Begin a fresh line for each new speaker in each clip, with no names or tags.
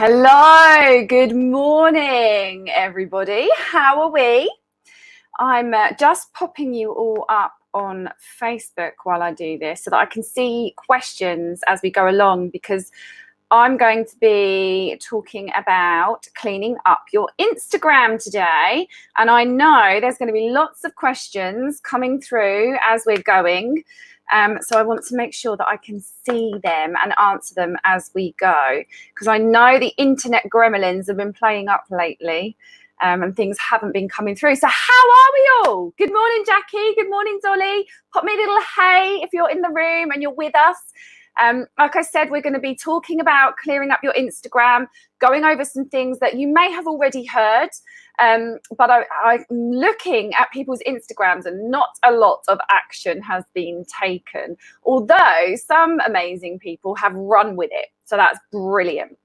Hello, good morning, everybody. How are we? I'm just popping you all up on Facebook while I do this so that I can see questions as we go along, because I'm going to be talking about cleaning up your Instagram today. And I know there's going to be lots of questions coming through as we're going. So I want to make sure that I can see them and answer them as we go, because I know the internet gremlins have been playing up lately, and things haven't been coming through. So how are we all? Good morning, Jackie. Good morning, Dolly. Pop me a little hey if you're in the room and you're with us. Like I said, we're going to be talking about clearing up your Instagram, going over some things that you may have already heard. But I'm looking at people's Instagrams and not a lot of action has been taken, although some amazing people have run with it. So that's brilliant.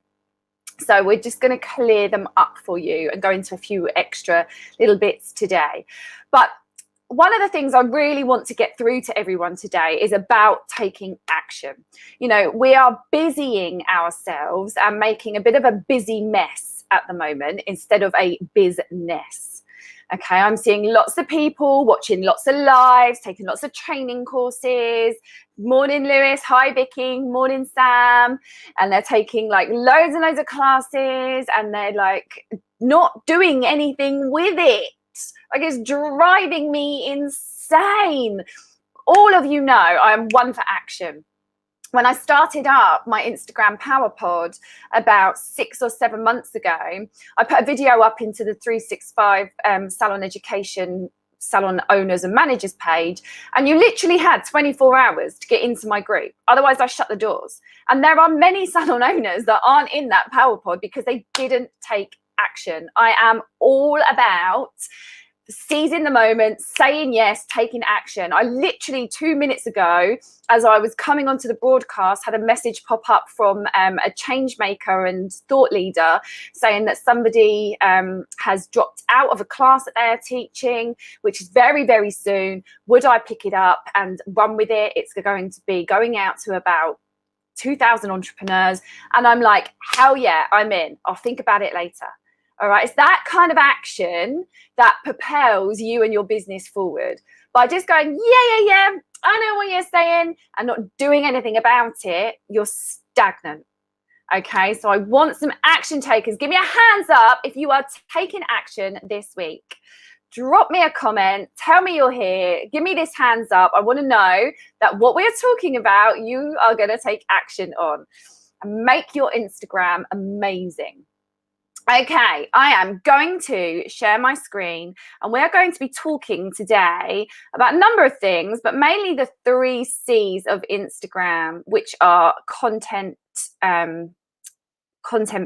So we're just going to clear them up for you and go into a few extra little bits today. But one of the things I really want to get through to everyone today is about taking action. You know, we are busying ourselves and making a bit of a busy mess at the moment instead of a business. Okay, I'm seeing lots of people watching lots of lives, taking lots of training courses. Morning, Lewis. Hi, Vicky. Morning, Sam. And they're taking like loads and loads of classes and they're like not doing anything with it. Like, it's driving me insane. All of you know I'm one for action. When I started up my Instagram Power Pod about 6 or 7 months ago, I put a video up into the 365 Salon Education Salon Owners and Managers page, and you literally had 24 hours to get into my group. Otherwise, I shut the doors. And there are many salon owners that aren't in that Power Pod because they didn't take action. I am all about seizing the moment, saying yes, taking action. I literally 2 minutes ago, as I was coming onto the broadcast, had a message pop up from a change maker and thought leader saying that somebody has dropped out of a class that they're teaching, which is very, very soon. Would I pick it up and run with it? It's going to be going out to about 2,000 entrepreneurs. And I'm like, hell yeah, I'm in. I'll think about it later. All right, it's that kind of action that propels you and your business forward. By just going, yeah, I know what you're saying, and not doing anything about it, you're stagnant. Okay, so I want some action takers. Give me a hands up if you are taking action this week. Drop me a comment, tell me you're here, give me this hands up. I want to know that what we're talking about, you are going to take action on. And make your Instagram amazing. Okay, I am going to share my screen and we're going to be talking today about a number of things, but mainly the 3 C's of Instagram, which are content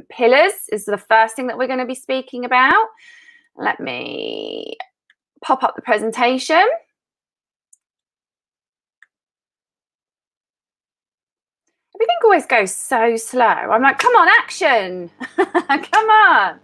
pillars is the first thing that we're going to be speaking about. Let me pop up the presentation. Everything always goes so slow. I'm like, come on, action. Come on.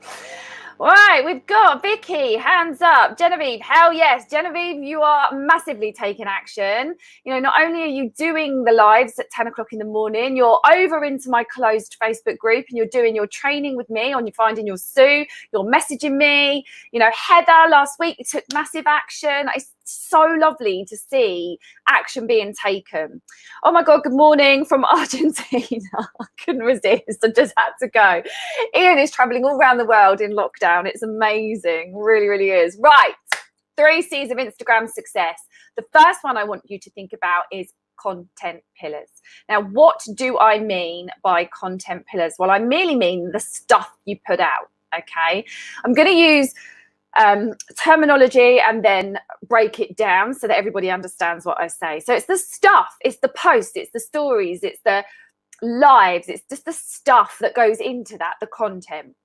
All right, we've got Vicky, hands up. Genevieve, hell yes. Genevieve, you are massively taking action. You know, not only are you doing the lives at 10 o'clock in the morning, you're over into my closed Facebook group and you're doing your training with me on your Finding Your Sue. You're messaging me. You know, Heather, last week, you took massive action. It's so lovely to see action being taken. Oh my God, good morning from Argentina. I couldn't resist. I just had to go. Ian is traveling all around the world in lockdown. It's amazing. Really, really is. Right. 3 C's of Instagram success. The first one I want you to think about is content pillars. Now, what do I mean by content pillars? Well, I merely mean the stuff you put out. Okay. I'm going to use terminology and then break it down so that everybody understands what I say. So it's the stuff, it's the posts, it's the stories, it's the lives, it's just the stuff that goes into that, the content.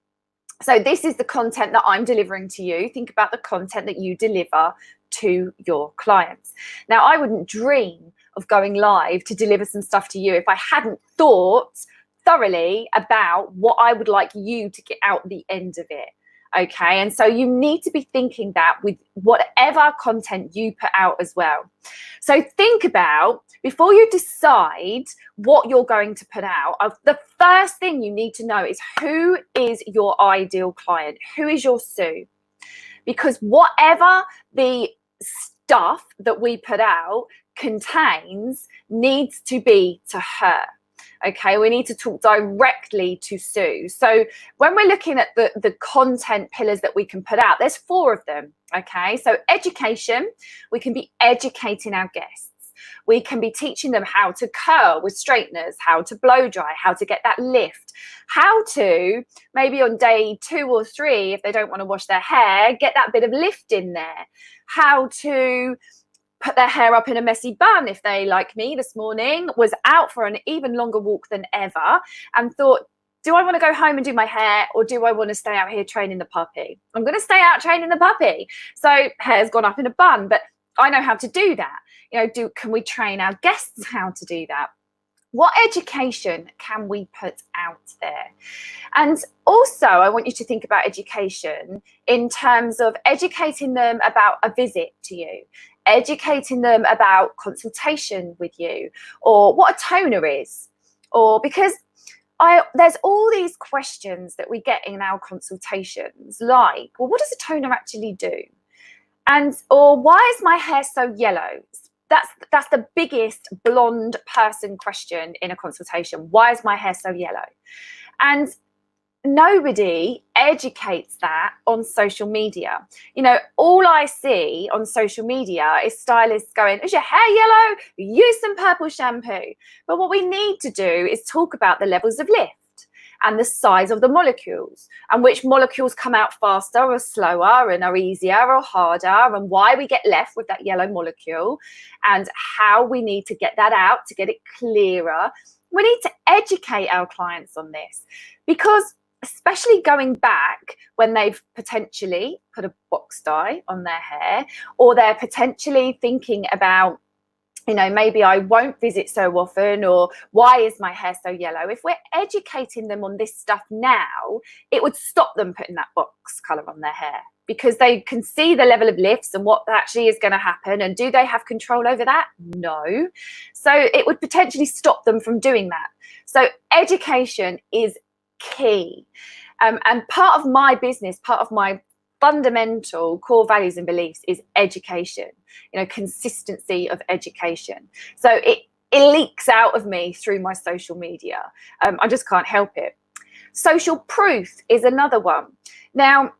So this is the content that I'm delivering to you. Think about the content that you deliver to your clients. Now, I wouldn't dream of going live to deliver some stuff to you if I hadn't thought thoroughly about what I would like you to get out the end of it. Okay, and so you need to be thinking that with whatever content you put out as well. So think about, before you decide what you're going to put out, the first thing you need to know is, who is your ideal client? Who is your Sue? Because whatever the stuff that we put out contains needs to be to her. Okay, we need to talk directly to Sue. So when we're looking at the content pillars that we can put out, there's 4 of them. Okay, so education, we can be educating our guests. We can be teaching them how to curl with straighteners, how to blow dry, how to get that lift, how to, maybe on day 2 or 3, if they don't want to wash their hair, get that bit of lift in there, how to put their hair up in a messy bun if they, like me this morning, was out for an even longer walk than ever and thought, do I want to go home and do my hair, or do I want to stay out here training the puppy? I'm going to stay out training the puppy. So hair's gone up in a bun, but I know how to do that. Can we train our guests how to do that? What education can we put out there? And also, I want you to think about education in terms of educating them about a visit to you, educating them about consultation with you, or what a toner is, or because there's all these questions that we get in our consultations, like, well, what does a toner actually do? Or why is my hair so yellow? That's the biggest blonde person question in a consultation. Why is my hair so yellow? And nobody educates that on social media. All I see on social media is stylists going, is your hair yellow? Use some purple shampoo. But what we need to do is talk about the levels of lift and the size of the molecules, and which molecules come out faster or slower and are easier or harder, and why we get left with that yellow molecule, and how we need to get that out to get it clearer. We need to educate our clients on this, because especially going back when they've potentially put a box dye on their hair, or they're potentially thinking about, maybe I won't visit so often, or why is my hair so yellow? If we're educating them on this stuff now, it would stop them putting that box colour on their hair, because they can see the level of lifts and what actually is going to happen. And do they have control over that? No. So it would potentially stop them from doing that. So education is key. And part of my business, part of my fundamental core values and beliefs is education, consistency of education. So it leaks out of me through my social media. I just can't help it. Social proof is another one. Now,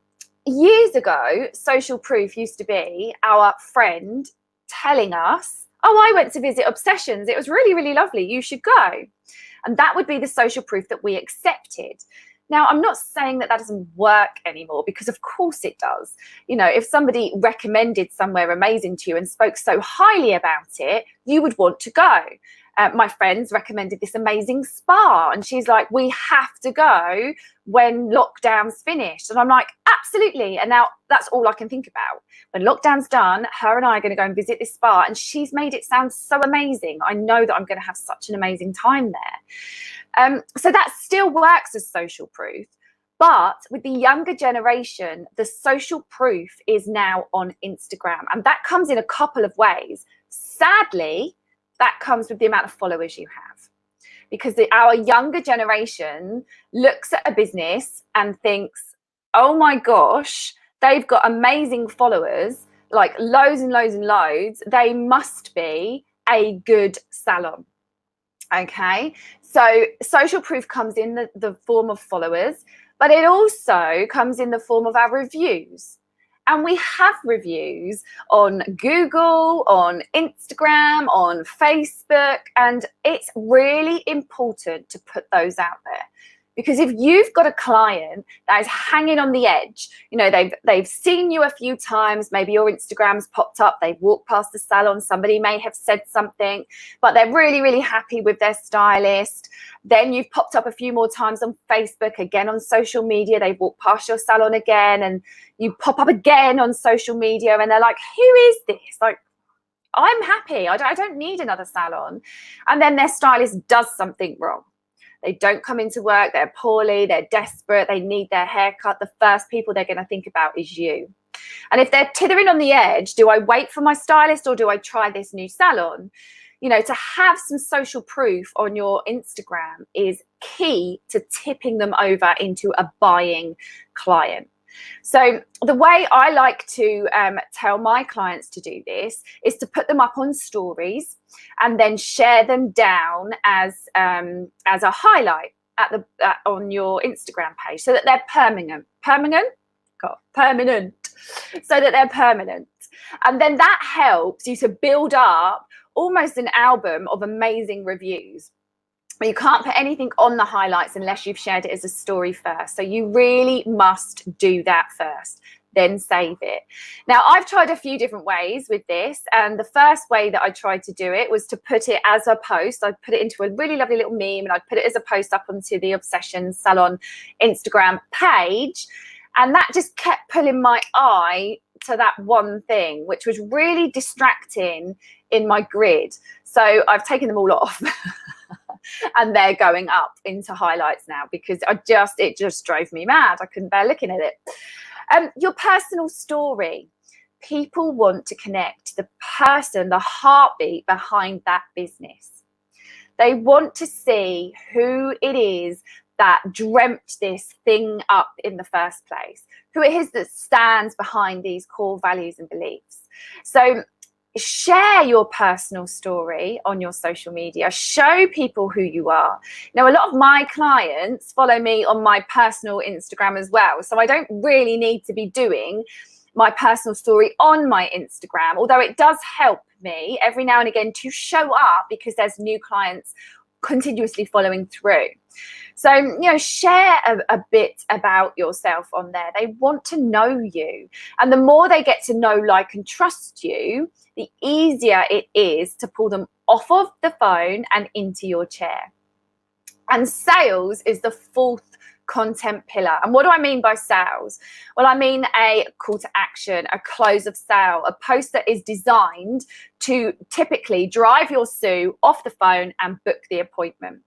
years ago, social proof used to be our friend telling us, oh, I went to visit Obsessions. It was really, really lovely. You should go. And that would be the social proof that we accepted. Now, I'm not saying that doesn't work anymore, because of course it does. If somebody recommended somewhere amazing to you and spoke so highly about it, you would want to go. My friends recommended this amazing spa, and she's like, we have to go when lockdown's finished. And I'm like, absolutely. And now that's all I can think about. When lockdown's done, her and I are going to go and visit this spa, and she's made it sound so amazing. I know that I'm going to have such an amazing time there. So that still works as social proof. But with the younger generation, the social proof is now on Instagram. And that comes in a couple of ways. Sadly, that comes with the amount of followers you have. Because our younger generation looks at a business and thinks, oh my gosh, they've got amazing followers, like loads and loads and loads. They must be a good salon. Okay, so social proof comes in the form of followers, but it also comes in the form of our reviews. And we have reviews on Google, on Instagram, on Facebook, and it's really important to put those out there. Because if you've got a client that is hanging on the edge, they've seen you a few times, maybe your Instagram's popped up, they've walked past the salon, somebody may have said something, but they're really, really happy with their stylist. Then you've popped up a few more times on Facebook, again on social media, they've walked past your salon again, and you pop up again on social media, and they're like, who is this? Like, I'm happy, I don't need another salon. And then their stylist does something wrong. They don't come into work, they're poorly, they're desperate, they need their haircut. The first people they're going to think about is you. And if they're tithering on the edge, do I wait for my stylist or do I try this new salon? You know, to have some social proof on your Instagram is key to tipping them over into a buying client. So the way I like to tell my clients to do this is to put them up on stories and then share them down as a highlight on your Instagram page, so that they're permanent, so that they're permanent. And then that helps you to build up almost an album of amazing reviews. You can't put anything on the highlights unless you've shared it as a story first. So you really must do that first, then save it. Now, I've tried a few different ways with this. And the first way that I tried to do it was to put it as a post. I'd put it into a really lovely little meme and I'd put it as a post up onto the Obsession Salon Instagram page. And that just kept pulling my eye to that one thing, which was really distracting in my grid. So I've taken them all off. And they're going up into highlights now because it just drove me mad. I couldn't bear looking at it. Your personal story. People want to connect the person, the heartbeat behind that business. They want to see who it is that dreamt this thing up in the first place, who it is that stands behind these core values and beliefs. So share your personal story on your social media. Show people who you are. Now, a lot of my clients follow me on my personal Instagram as well. So I don't really need to be doing my personal story on my Instagram, although it does help me every now and again to show up because there's new clients continuously following through. So, you know, share a bit about yourself on there. They want to know you. And the more they get to know, like, and trust you, the easier it is to pull them off of the phone and into your chair. And sales is the fourth content pillar. And what do I mean by sales? Well, I mean a call to action, a close of sale, a post that is designed to typically drive your Sue off the phone and book the appointment.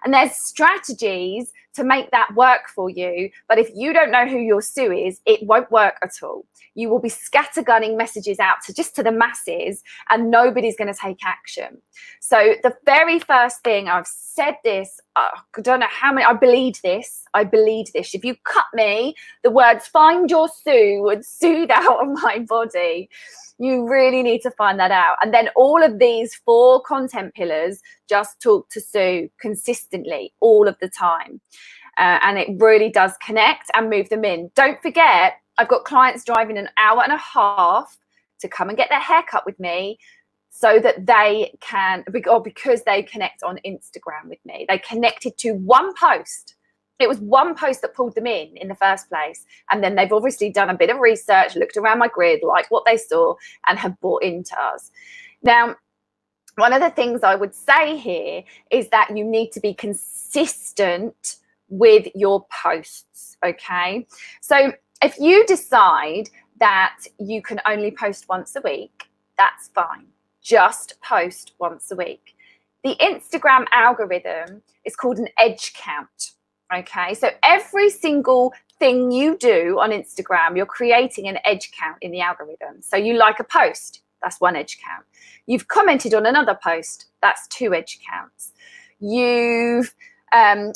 And there's strategies to make that work for you. But if you don't know who your Sue is, it won't work at all. You will be scattergunning messages out to the masses and nobody's going to take action. So the very first thing, I've said this, I don't know how many, I bleed this. If you cut me, the words find your Sue would soothe out of my body. You really need to find that out. And then all of these 4 content pillars, just talk to Sue consistently all of the time. And it really does connect and move them in. Don't forget, I've got clients driving an hour and a half to come and get their haircut with me so that they can, or because they connect on Instagram with me. They connected to one post. It was one post that pulled them in the first place. And then they've obviously done a bit of research, looked around my grid, liked what they saw, and have bought into us. Now, one of the things I would say here is that you need to be consistent with your posts, okay? So if you decide that you can only post once a week, that's fine. Just post once a week. The Instagram algorithm is called an edge count. Okay, so every single thing you do on Instagram, you're creating an edge count in the algorithm. So you like a post, that's 1 edge count. You've commented on another post, that's 2 edge counts. You've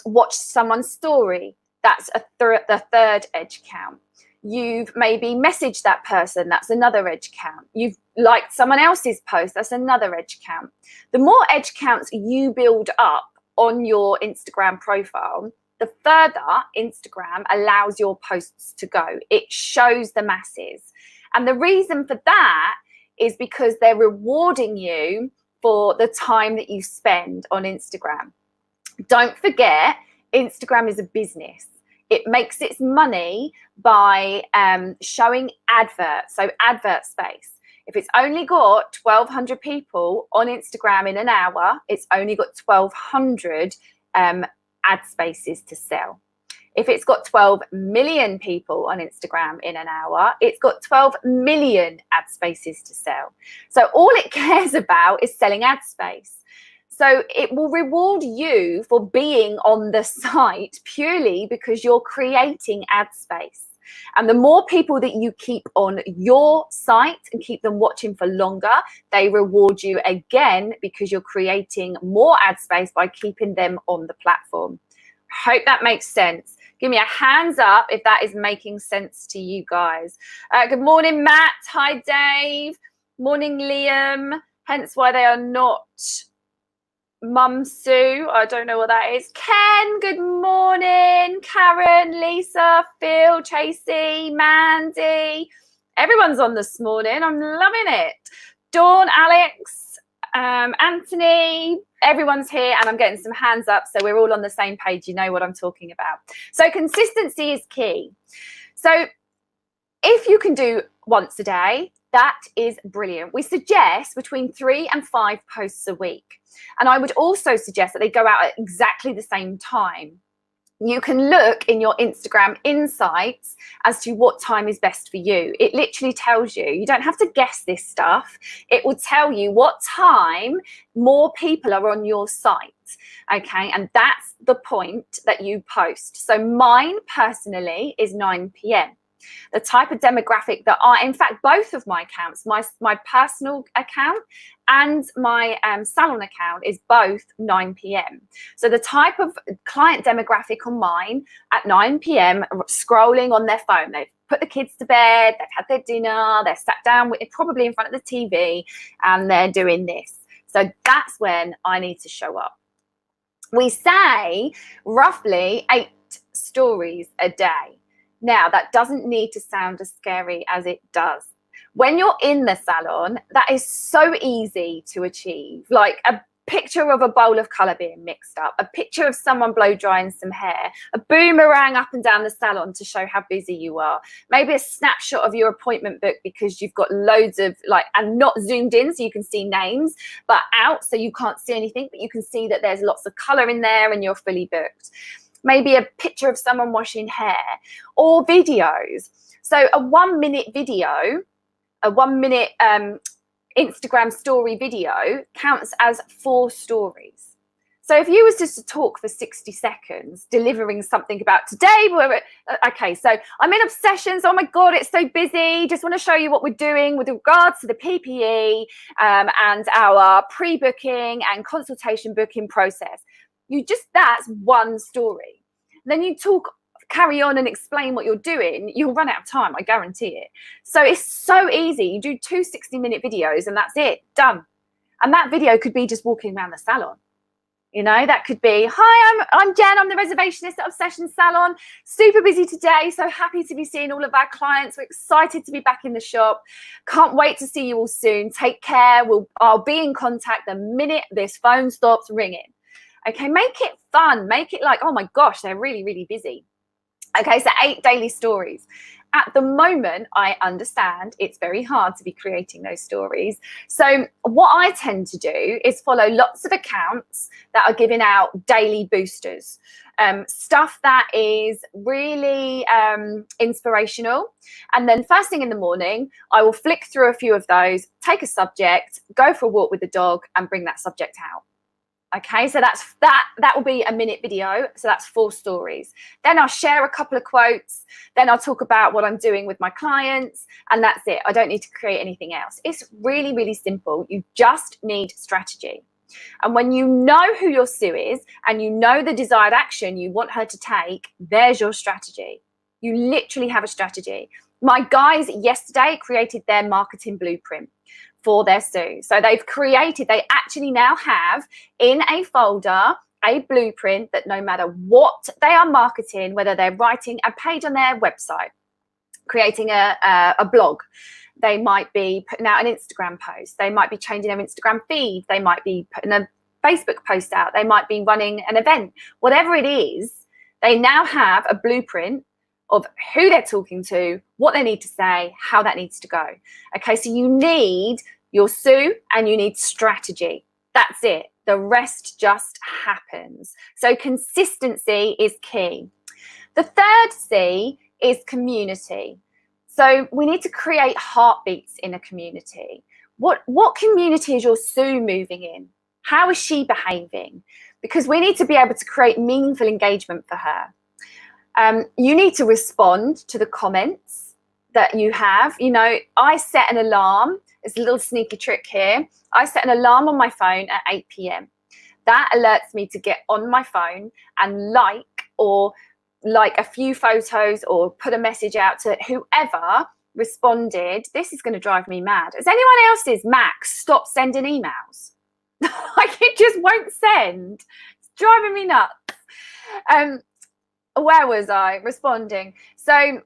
watched someone's story, that's the 3rd edge count. You've maybe messaged that person, that's another edge count. You've liked someone else's post, that's another edge count. The more edge counts you build up on your Instagram profile, the further Instagram allows your posts to go. It shows the masses. And the reason for that is because they're rewarding you for the time that you spend on Instagram. Don't forget, Instagram is a business. It makes its money by showing adverts, so advert space. If it's only got 1,200 people on Instagram in an hour, it's only got 1,200 ad spaces to sell. If it's got 12 million people on Instagram in an hour, it's got 12 million ad spaces to sell. So all it cares about is selling ad space. So it will reward you for being on the site purely because you're creating ad space. And the more people that you keep on your site and keep them watching for longer, they reward you again because you're creating more ad space by keeping them on the platform. Hope that makes sense. Give me a hands up if that is making sense to you guys. Good morning, Matt. Hi, Dave. Morning, Liam. Hence why they are not Mum Sue. I don't know what that is. Ken, good morning. Karen, Lisa, Phil, Tracy, Mandy. Everyone's on this morning. I'm loving it. Dawn, Alex, Anthony, everyone's here, and I'm getting some hands up, so we're all on the same page. You know what I'm talking about. So consistency is key. So if you can do once a day, that is brilliant. We suggest between 3 and 5 posts a week. And I would also suggest that they go out at exactly the same time. You can look in your Instagram insights as to what time is best for you. It literally tells you. You don't have to guess this stuff. It will tell you what time more people are on your site. Okay, and that's the point that you post. So mine personally is 9 p.m. The type of demographic that in fact, both of my accounts, my personal account and my salon account is both 9 p.m. So the type of client demographic on mine at 9 p.m. scrolling on their phone, they've put the kids to bed, they've had their dinner, they're sat down probably in front of the TV, and they're doing this. So that's when I need to show up. We say roughly 8 stories a day. Now, that doesn't need to sound as scary as it does. When you're in the salon, that is so easy to achieve. Like a picture of a bowl of colour being mixed up, a picture of someone blow drying some hair, a boomerang up and down the salon to show how busy you are, maybe a snapshot of your appointment book because you've got loads of and not zoomed in so you can see names, but out so you can't see anything, but you can see that there's lots of colour in there and you're fully booked. Maybe a picture of someone washing hair, or videos. So a 1-minute video, a 1-minute Instagram story video counts as 4 stories. So if you was just to talk for 60 seconds, delivering something about today, okay, so I'm in obsessions. Oh my God, it's so busy. Just want to show you what we're doing with regards to the PPE and our pre-booking and consultation booking process. That's one story. Then you carry on and explain what you're doing, you'll run out of time, I guarantee it. So it's so easy. You do 2 60-minute videos and that's it, done. And that video could be just walking around the salon. You know, that could be, hi, I'm Jen, I'm the reservationist at Obsession Salon. Super busy today, so happy to be seeing all of our clients. We're excited to be back in the shop. Can't wait to see you all soon. Take care. I'll be in contact the minute this phone stops ringing. Okay, make it fun. Make it like, oh my gosh, they're really, really busy. Okay, so 8 daily stories. At the moment, I understand it's very hard to be creating those stories. So what I tend to do is follow lots of accounts that are giving out daily boosters. Stuff that is really inspirational. And then first thing in the morning, I will flick through a few of those, take a subject, go for a walk with the dog and bring that subject out. Okay, so that will be a minute video. So that's 4 stories. Then I'll share a couple of quotes. Then I'll talk about what I'm doing with my clients. And that's it. I don't need to create anything else. It's really, really simple. You just need strategy. And when you know who your Sue is and you know the desired action you want her to take, there's your strategy. You literally have a strategy. My guys yesterday created their marketing blueprint for their Sue. So they actually now have in a folder a blueprint that no matter what they are marketing, whether they're writing a page on their website, creating a blog, they might be putting out an Instagram post, they might be changing their Instagram feed, they might be putting a Facebook post out, they might be running an event, whatever it is, they now have a blueprint of who they're talking to, what they need to say, how that needs to go. Okay, so you need your Sue and you need strategy. That's it. The rest just happens. So consistency is key. The third C is community. So we need to create heartbeats in a community. What community is your Sue moving in? How is she behaving? Because we need to be able to create meaningful engagement for her. You need to respond to the comments that you have. You know, I set an alarm. It's a little sneaky trick here. I set an alarm on my phone at 8 p.m. That alerts me to get on my phone and like a few photos or put a message out to whoever responded. This is going to drive me mad. As anyone else's, Max, stop sending emails. Like, it just won't send. It's driving me nuts. Where was I? Responding. So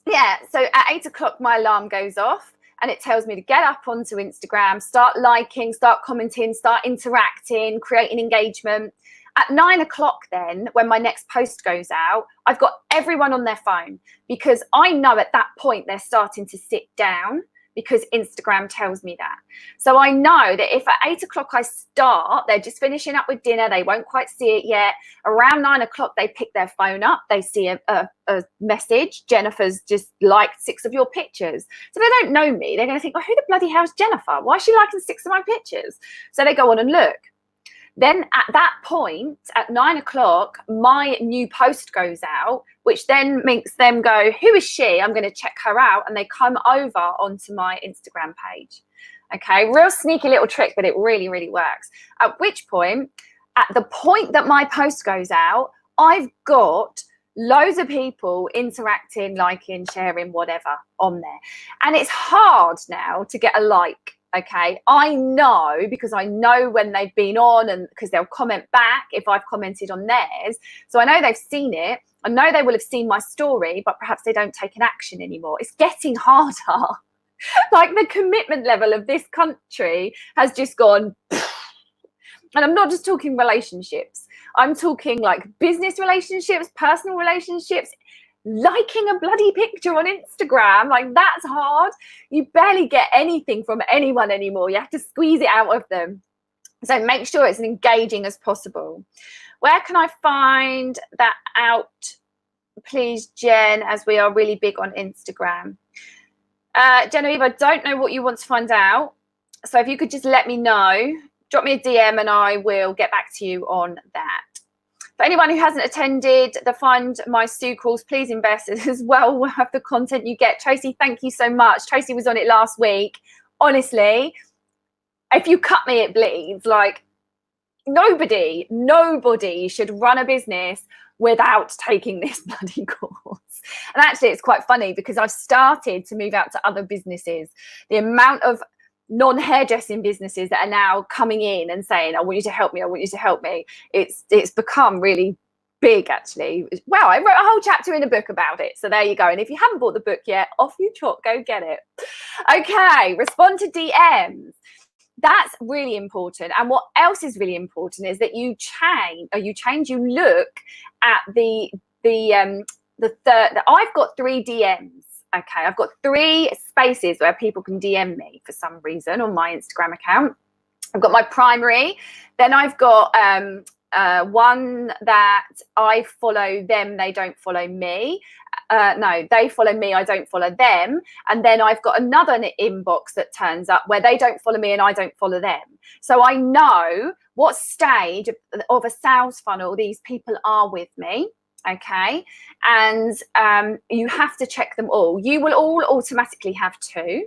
yeah, so at 8 o'clock my alarm goes off and it tells me to get up onto Instagram, start liking, start commenting, start interacting, creating engagement. At 9 o'clock then, when my next post goes out, I've got everyone on their phone, because I know at that point they're starting to sit down, because Instagram tells me that. So I know that if at 8 o'clock I start, they're just finishing up with dinner, they won't quite see it yet. Around 9 o'clock, they pick their phone up, they see a message, Jennifer's just liked 6 of your pictures. So they don't know me, they're going to think, well, who the bloody hell's Jennifer? Why is she liking 6 of my pictures? So they go on and look. Then at that point, at 9 o'clock, my new post goes out, which then makes them go, who is she? I'm going to check her out. And they come over onto my Instagram page. Okay, real sneaky little trick, but it really, really works. At which point, at the point that my post goes out, I've got loads of people interacting, liking, sharing, whatever on there. And it's hard now to get a like. Okay, I know, because I know when they've been on, and because they'll comment back if I've commented on theirs. So I know they've seen it. I know they will have seen my story, but perhaps they don't take an action anymore. It's getting harder. Like, the commitment level of this country has just gone. And I'm not just talking relationships. I'm talking like business relationships, personal relationships. Liking a bloody picture on Instagram, like, that's hard. You barely get anything from anyone anymore. You have to squeeze it out of them. So make sure it's as engaging as possible. Where can I find that out, please, Jen, as we are really big on Instagram? Genevieve, I don't know what you want to find out. So if you could just let me know, drop me a DM and I will get back to you on that. For anyone who hasn't attended the Find My Sue calls, please invest as well. We'll have the content you get. Tracy, thank you so much. Tracy was on it last week. Honestly, if you cut me, it bleeds. Like, nobody should run a business without taking this bloody course. And actually, it's quite funny because I've started to move out to other businesses. The amount of non-hairdressing businesses that are now coming in and saying, I want you to help me, I want you to help me. It's become really big, actually. Wow, I wrote a whole chapter in a book about it. So there you go. And if you haven't bought the book yet, off you trot, go get it. Okay, respond to DMs. That's really important. And what else is really important is that you look at I've got 3 DMs. Okay, I've got 3 spaces where people can DM me for some reason on my Instagram account. I've got my primary, then I've got one that I follow them, they don't follow me. No, they follow me, I don't follow them. And then I've got another inbox that turns up where they don't follow me and I don't follow them. So I know what stage of a sales funnel these people are with me. Okay, and you have to check them all. You will all automatically have 2,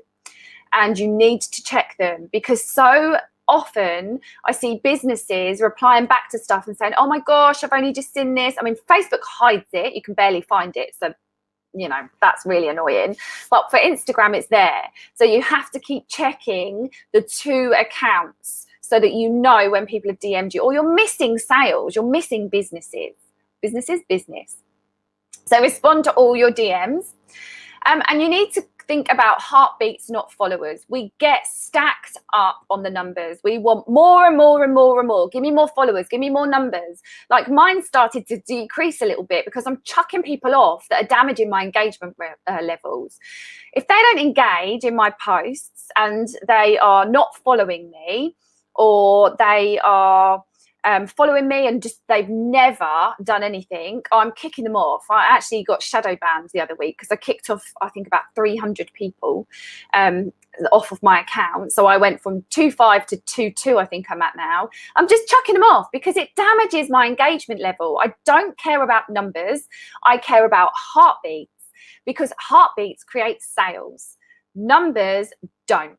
and you need to check them, because so often I see businesses replying back to stuff and saying, oh my gosh, I've only just seen this. I mean, Facebook hides it, you can barely find it, so you know, that's really annoying. But for Instagram, it's there. So you have to keep checking the 2 accounts so that you know when people have DM'd you, or you're missing sales, you're missing business. So respond to all your DMs. And you need to think about heartbeats, not followers. We get stacked up on the numbers. We want more and more and more and more. Give me more followers, give me more numbers. Like, mine started to decrease a little bit because I'm chucking people off that are damaging my engagement levels. If they don't engage in my posts and they are not following me, or they are following me and just they've never done anything, I'm kicking them off. I actually got shadow banned the other week because I kicked off, I think, about 300 people off of my account. So I went from 2.5 to 2.2, I think I'm at now. I'm just chucking them off because it damages my engagement level. I don't care about numbers. I care about heartbeats, because heartbeats create sales. Numbers don't.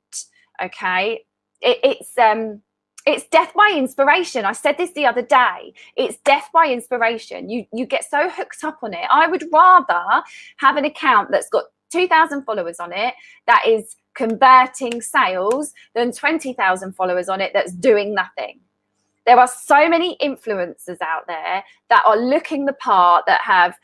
Okay. It's death by inspiration. I said this the other day. It's death by inspiration. You get so hooked up on it. I would rather have an account that's got 2,000 followers on it that is converting sales than 20,000 followers on it that's doing nothing. There are so many influencers out there that are looking the part, that have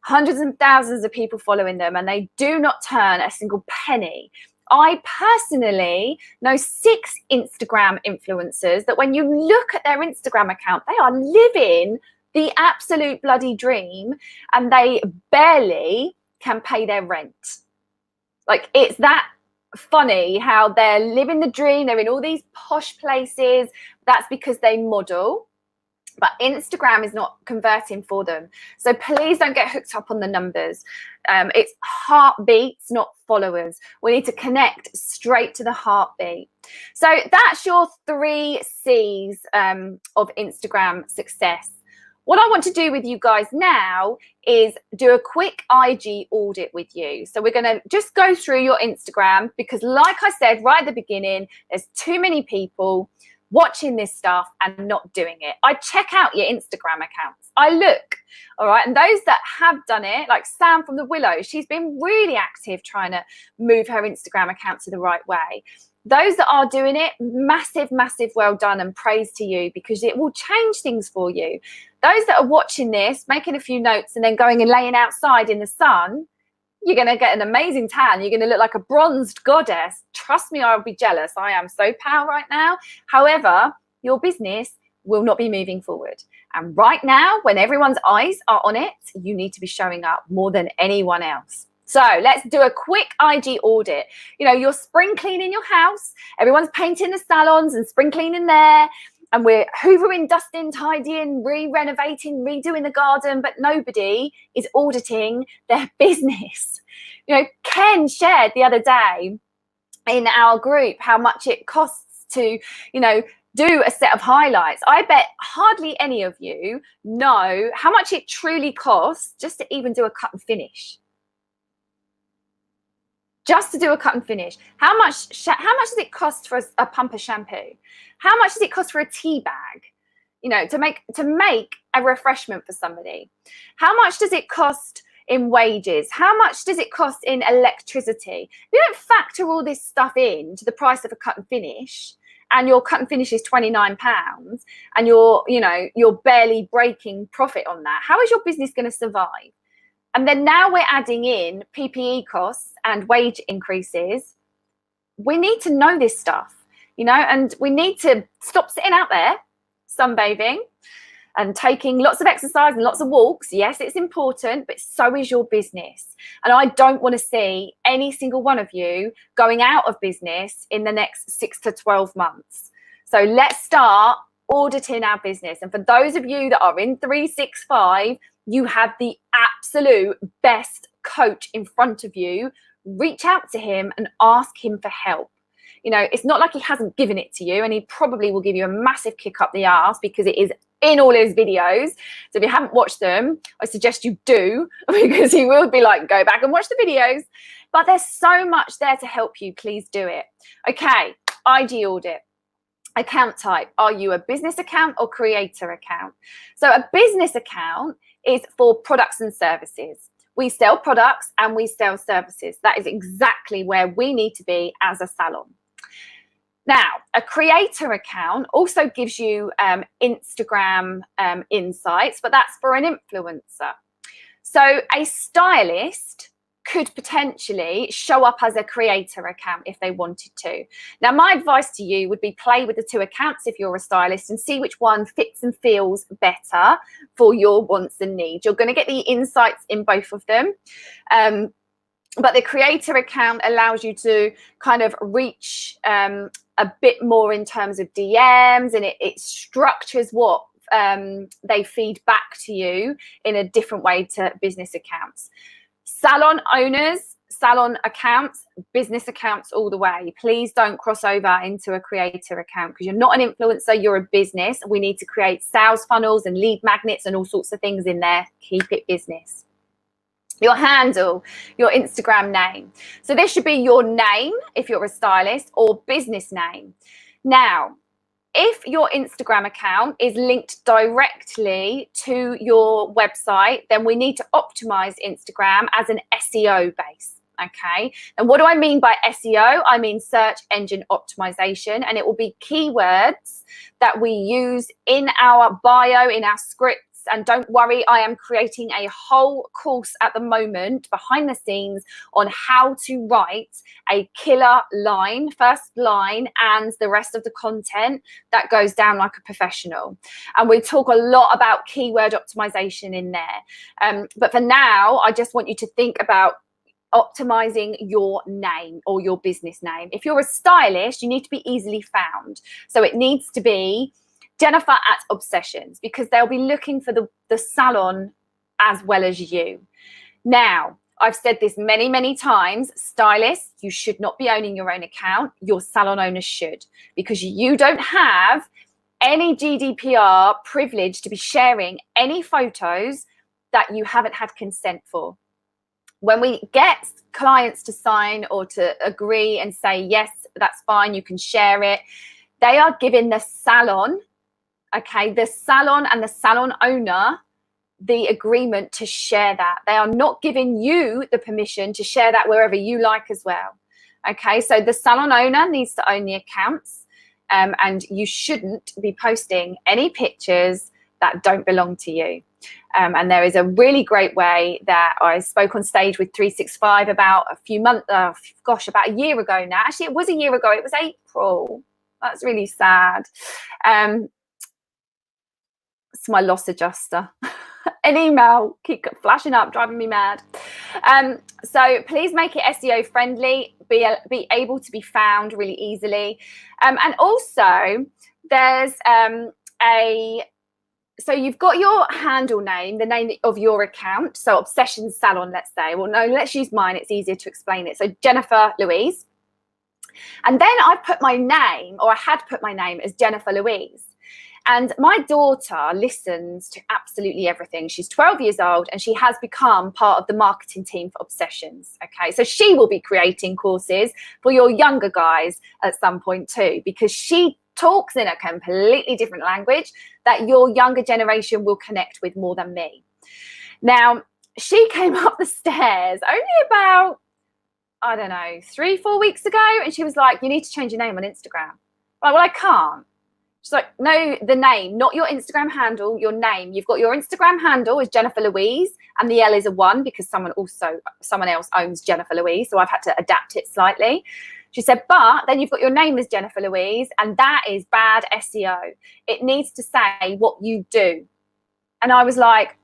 hundreds and thousands of people following them, and they do not turn a single penny. I personally know 6 Instagram influencers that when you look at their Instagram account, they are living the absolute bloody dream, and they barely can pay their rent. Like, it's that funny how they're living the dream. They're in all these posh places. That's because they model. But Instagram is not converting for them. So please don't get hooked up on the numbers. It's heartbeats, not followers. We need to connect straight to the heartbeat. So that's your 3 C's of Instagram success. What I want to do with you guys now is do a quick IG audit with you. So we're going to just go through your Instagram, because like I said right at the beginning, there's too many people watching this stuff and not doing it. I check out your Instagram accounts. I look, all right. And those that have done it, like Sam from the Willow, she's been really active trying to move her Instagram account to the right way. Those that are doing it, massive, massive well done, and praise to you, because it will change things for you. Those that are watching this, making a few notes and then going and laying outside in the sun, you're going to get an amazing tan. You're going to look like a bronzed goddess. Trust me, I'll be jealous. I am so pale right now. However, your business will not be moving forward. And right now, when everyone's eyes are on it, you need to be showing up more than anyone else. So let's do a quick IG audit. You know, you're spring cleaning your house. Everyone's painting the salons and spring cleaning there. And we're hoovering, dusting, tidying, re-renovating, redoing the garden, but nobody is auditing their business. You know, Ken shared the other day in our group how much it costs to, you know, do a set of highlights. I bet hardly any of you know how much it truly costs just to even do a cut and finish. Just to do a cut and finish. How much does it cost for a pump of shampoo? How much does it cost for a tea bag? You know, to make a refreshment for somebody. How much does it cost in wages? How much does it cost in electricity? You don't factor all this stuff in to the price of a cut and finish, and your cut and finish is £29, and you're barely breaking profit on that. How is your business going to survive? And then now we're adding in PPE costs and wage increases. We need to know this stuff, you know, and we need to stop sitting out there sunbathing and taking lots of exercise and lots of walks. Yes, it's important, but so is your business. And I don't want to see any single one of you going out of business in the next 6 to 12 months. So let's start auditing our business. And for those of you that are in 365, you have the absolute best coach in front of you. Reach out to him and ask him for help. You know, it's not like he hasn't given it to you, and he probably will give you a massive kick up the arse because it is in all his videos. So if you haven't watched them, I suggest you do, because he will be like, go back and watch the videos. But there's so much there to help you. Please do it. Okay, IG audit. Account type. Are you a business account or creator account? So a business account is for products and services. We sell products and we sell services. That is exactly where we need to be as a salon. Now, a creator account also gives you Instagram insights, but that's for an influencer. So a stylist could potentially show up as a creator account if they wanted to. Now, my advice to you would be play with the 2 accounts if you're a stylist and see which one fits and feels better for your wants and needs. You're going to get the insights in both of them. But the creator account allows you to kind of reach a bit more in terms of DMs, and it structures what they feed back to you in a different way to business accounts. Salon owners salon accounts, business accounts all the way. Please don't cross over into a creator account, because you're not an influencer, you're a business. We need to create sales funnels and lead magnets and all sorts of things in there. Keep it business. Your handle, your Instagram name. So this should be your name if you're a stylist, or business name. Now, if your Instagram account is linked directly to your website, then we need to optimize Instagram as an SEO base. Okay. And what do I mean by SEO? I mean search engine optimization, and it will be keywords that we use in our bio, in our scripts. And don't worry, I am creating a whole course at the moment behind the scenes on how to write a killer line, first line, and the rest of the content that goes down like a professional. And we talk a lot about keyword optimization in there. But for now, I just want you to think about optimizing your name or your business name. If you're a stylist, you need to be easily found. So it needs to be Jennifer at Obsessions, because they'll be looking for the salon as well as you. Now, I've said this many, many times, stylists, you should not be owning your own account. Your salon owners should, because you don't have any GDPR privilege to be sharing any photos that you haven't had consent for. When we get clients to sign or to agree and say, yes, that's fine, you can share it, they are giving the salon, okay, the salon and the salon owner the agreement to share that. They are not giving you the permission to share that wherever you like as well. Okay, so the salon owner needs to own the accounts, and you shouldn't be posting any pictures that don't belong to you. And there is a really great way that I spoke on stage with 365 about a few months, about a year ago now. Actually, it was a year ago. It was April. That's really sad. It's my loss adjuster. An email keep flashing up, driving me mad. So please make it SEO friendly, be able to be found really easily. And also there's so you've got your handle name, the name of your account. So Obsessions Salon, let's say. Well, no, let's use mine. It's easier to explain it. So Jennifer Louise. And then I put my name, or I had put my name as Jennifer Louise. And my daughter listens to absolutely everything. She's 12 years old, and she has become part of the marketing team for Obsessions. Okay, so she will be creating courses for your younger guys at some point too, because she talks in a completely different language that your younger generation will connect with more than me. Now, she came up the stairs only about, I don't know, 3-4 weeks ago, and she was like, you need to change your name on Instagram. I'm like, well, I can't. She's like, no, the name, not your Instagram handle, your name. You've got your Instagram handle is Jennifer Louise, and the L is a 1 because someone else owns Jennifer Louise, so I've had to adapt it slightly. She said, but then you've got your name as Jennifer Louise, and that is bad SEO. It needs to say what you do. And I was like,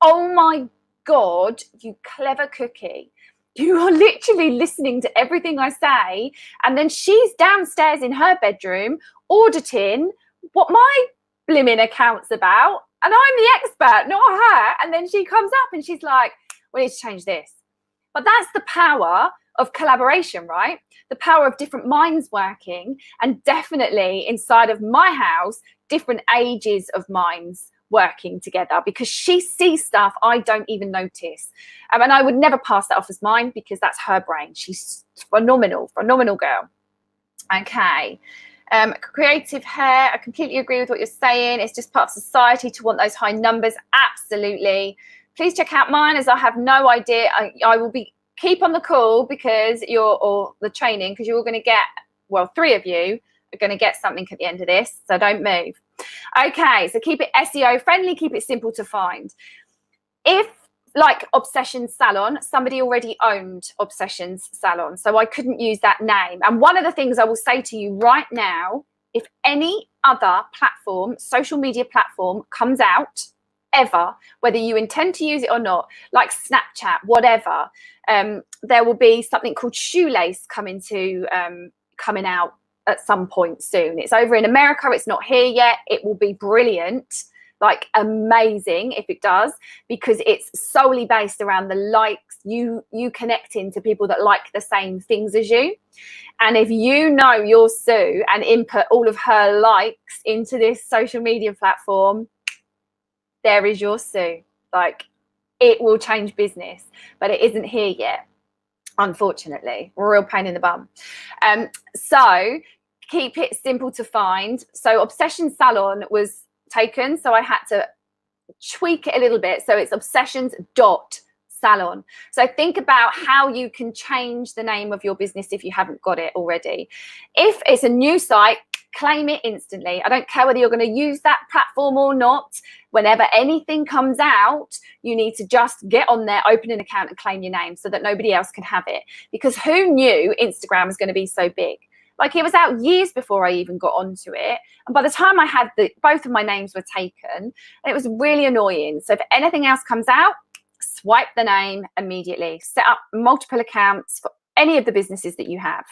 oh my God, you clever cookie. You are literally listening to everything I say. And then she's downstairs in her bedroom auditing what my blimmin' account's about. And I'm the expert, not her. And then she comes up and she's like, we need to change this. But that's the power of collaboration, right? The power of different minds working, and definitely inside of my house, different ages of minds working together, because she sees stuff I don't even notice. And I would never pass that off as mine, because that's her brain. She's phenomenal girl. Okay. Creative hair, I completely agree with what you're saying. It's just part of society to want those high numbers. Absolutely. Please check out mine, as I have no idea. I will keep on the call because or the training, because you're all going to get, well, 3 of you are going to get something at the end of this. So don't move. Okay, so keep it SEO friendly, keep it simple to find. If, like Obsessions Salon, somebody already owned Obsessions Salon, so I couldn't use that name. And one of the things I will say to you right now, if any other platform, social media platform comes out ever, whether you intend to use it or not, like Snapchat, whatever, there will be something called Shoelace coming out at some point soon. It's over in America. It's not here yet. It will be brilliant. like amazing if it does, because it's solely based around the likes, you connecting to people that like the same things as you. And if you know your Sue and input all of her likes into this social media platform, there is your Sue. Like, it will change business, but it isn't here yet, unfortunately. A real pain in the bum. So keep it simple to find. So Obsession Salon was taken, so I had to tweak it a little bit. So it's obsessions.salon. So think about how you can change the name of your business if you haven't got it already. If it's a new site, claim it instantly. I don't care whether you're going to use that platform or not. Whenever anything comes out, you need to just get on there, open an account and claim your name so that nobody else can have it. Because who knew Instagram was going to be so big? Like, it was out years before I even got onto it. And by the time I had both of my names were taken, it was really annoying. So if anything else comes out, swipe the name immediately. Set up multiple accounts for any of the businesses that you have.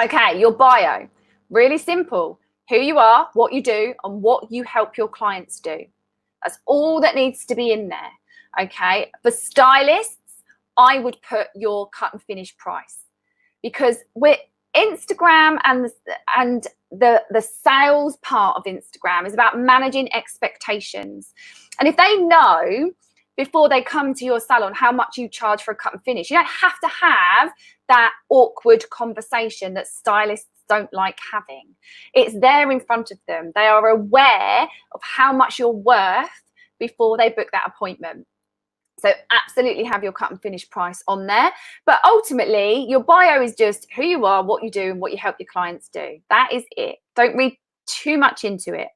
Okay, your bio. Really simple. Who you are, what you do, and what you help your clients do. That's all that needs to be in there. Okay. For stylists, I would put your cut and finish price, because with Instagram and the sales part of Instagram is about managing expectations. And if they know before they come to your salon how much you charge for a cut and finish, you don't have to have that awkward conversation that stylists don't like having. It's there in front of them. They are aware of how much you're worth before they book that appointment. So absolutely have your cut and finish price on there. But ultimately, your bio is just who you are, what you do, and what you help your clients do. That is it. Don't read too much into it.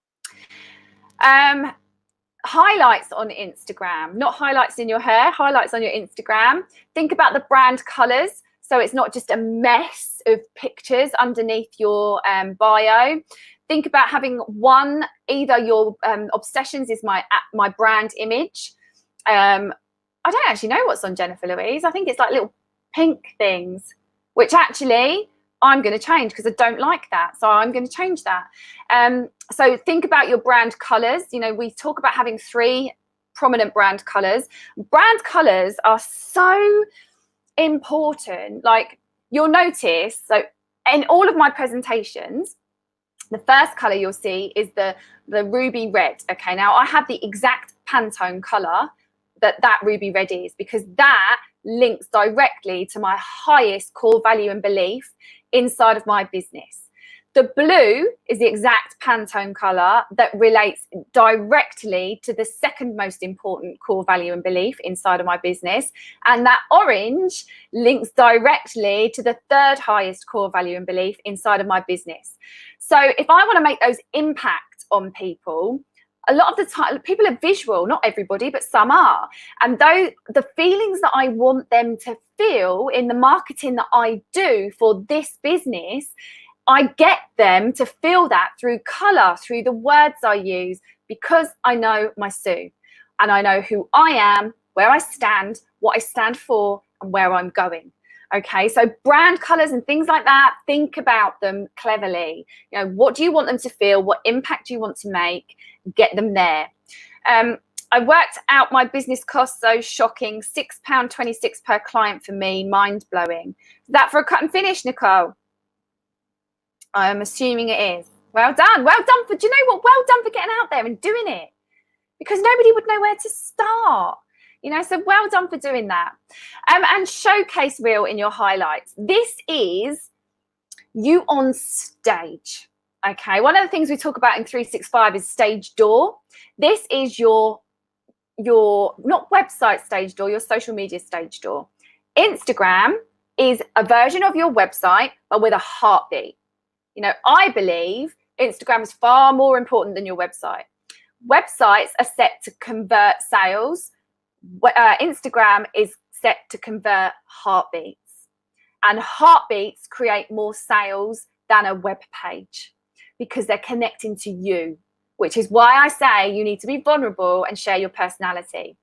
Highlights on Instagram, not highlights in your hair, highlights on your Instagram. Think about the brand colors. So it's not just a mess of pictures underneath your bio. Think about having one, either your obsessions is my brand image. I don't actually know what's on Jennifer Louise. I think it's like little pink things, which actually I'm going to change because I don't like that. So I'm going to change that. So think about your brand colors. You know, we talk about having 3 prominent brand colors. Brand colors are so important. Like, you'll notice, so in all of my presentations, the first color you'll see is the ruby red. Okay, now I have the exact Pantone color that ruby red is, because that links directly to my highest core value and belief inside of my business. The blue is the exact Pantone color that relates directly to the second most important core value and belief inside of my business. And that orange links directly to the third highest core value and belief inside of my business. So if I want to make those impact on people, a lot of the time people are visual, not everybody, but some are. And though the feelings that I want them to feel in the marketing that I do for this business, I get them to feel that through color, through the words I use, because I know my Sue and I know who I am, where I stand, what I stand for, and where I'm going. Okay, so brand colors and things like that, think about them cleverly. You know, what do you want them to feel? What impact do you want to make? Get them there. I worked out my business costs, so shocking, £6.26 per client for me, mind blowing. Is that for a cut and finish, Nicole? I'm assuming it is. Well done. Well done for, do you know what? Well done for getting out there and doing it, because nobody would know where to start. You know, so well done for doing that. And showcase reel in your highlights. This is you on stage. Okay. One of the things we talk about in 365 is stage door. This is your not website stage door, your social media stage door. Instagram is a version of your website, but with a heartbeat. You know, I believe Instagram is far more important than your website. Websites are set to convert sales. Instagram is set to convert heartbeats. And heartbeats create more sales than a web page, because they're connecting to you, which is why I say you need to be vulnerable and share your personality.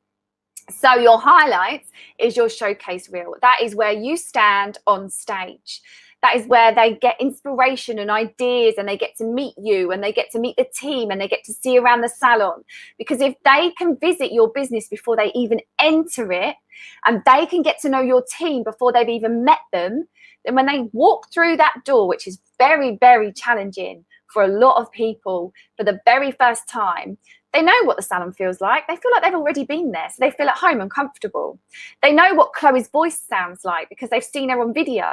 So your highlights is your showcase reel. That is where you stand on stage. That is where they get inspiration and ideas, and they get to meet you, and they get to meet the team, and they get to see around the salon. Because if they can visit your business before they even enter it, and they can get to know your team before they've even met them, then when they walk through that door, which is very, very challenging for a lot of people for the very first time, they know what the salon feels like. They feel like they've already been there, so they feel at home and comfortable. They know what Chloe's voice sounds like because they've seen her on video.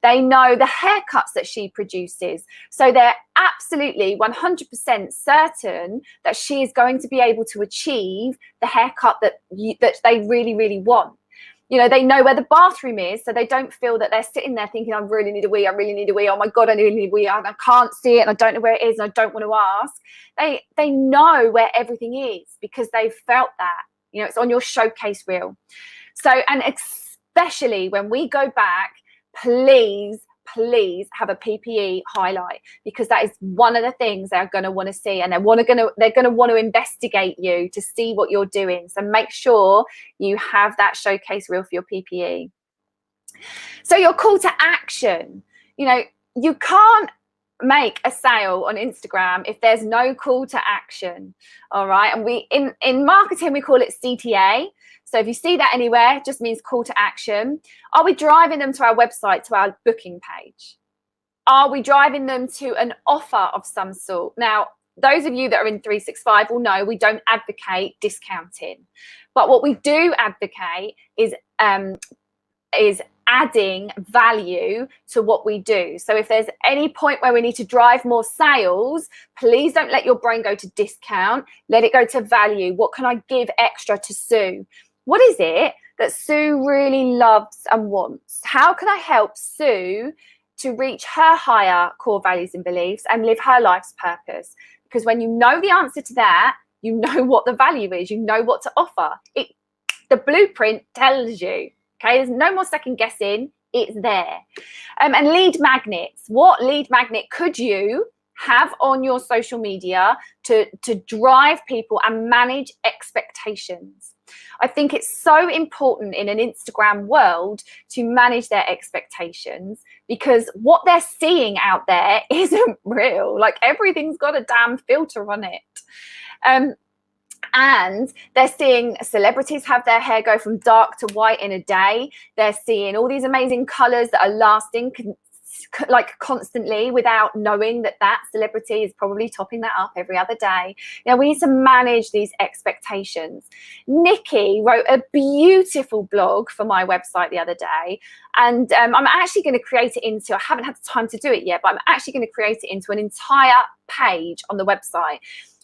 They know the haircuts that she produces, so they're absolutely 100% certain that she is going to be able to achieve the haircut that they really, really want. You know, they know where the bathroom is, so they don't feel that they're sitting there thinking, I really need a wee, I really need a wee, oh my God, I really need a wee, I can't see it, and I don't know where it is, and I don't want to ask. They know where everything is because they've felt that. You know, it's on your showcase reel. So, and especially when we go back, please have a PPE highlight, because that is one of the things they're going to want to see, and they're going to want to investigate you to see what you're doing. So make sure you have that showcase reel for your PPE. So your call to action, you know, you can't make a sale on Instagram if there's no call to action. All right, and we in marketing we call it CTA. So if you see that anywhere, it just means call to action. Are we driving them to our website, to our booking page? Are we driving them to an offer of some sort? Now, those of you that are in 365 will know we don't advocate discounting, but what we do advocate is adding value to what we do. So if there's any point where we need to drive more sales, please don't let your brain go to discount. Let it go to value. What can I give extra to Sue? What is it that Sue really loves and wants? How can I help Sue to reach her higher core values and beliefs and live her life's purpose? Because when you know the answer to that, you know what the value is, you know what to offer. The blueprint tells you. Okay, there's no more second guessing. It's there. And lead magnets. What lead magnet could you have on your social media to drive people and manage expectations? I think it's so important in an Instagram world to manage their expectations, because what they're seeing out there isn't real. Like, everything's got a damn filter on it. And they're seeing celebrities have their hair go from dark to white in a day. They're seeing all these amazing colors that are lasting like constantly, without knowing that that celebrity is probably topping that up every other day. You know, we need to manage these expectations. Nikki wrote a beautiful blog for my website the other day, and I'm actually going to create it into, I haven't had the time to do it yet, but I'm actually going to create it into an entire page on the website,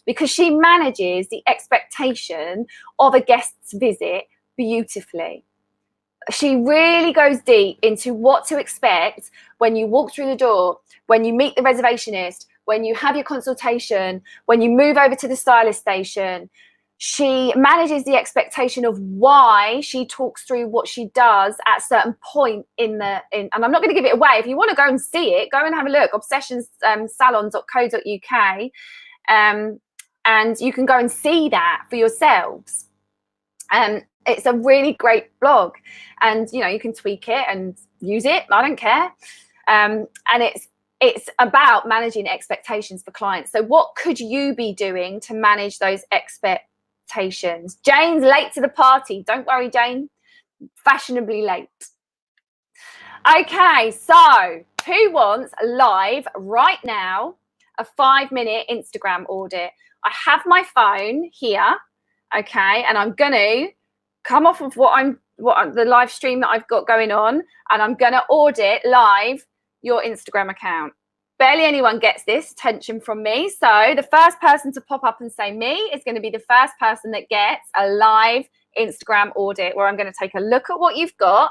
because she manages the expectation of a guest's visit beautifully. She really goes deep into what to expect when you walk through the door, when you meet the reservationist, when you have your consultation, when you move over to the stylist station. She manages the expectation of why she talks through what she does at a certain point and I'm not going to give it away. If you want to go and see it, go and have a look. obsessionssalon.co.uk, and you can go and see that for yourselves. It's a really great blog, and you know, you can tweak it and use it. I don't care. And it's about managing expectations for clients. So what could you be doing to manage those expectations? Jane's late to the party. Don't worry, Jane. Fashionably late. Okay, so who wants live right now a 5-minute Instagram audit? I have my phone here, okay, and I'm going to come off of the live stream that I've got going on, and I'm going to audit live your Instagram account. Barely anyone gets this attention from me, so the first person to pop up and say me is going to be the first person that gets a live Instagram audit, where I'm going to take a look at what you've got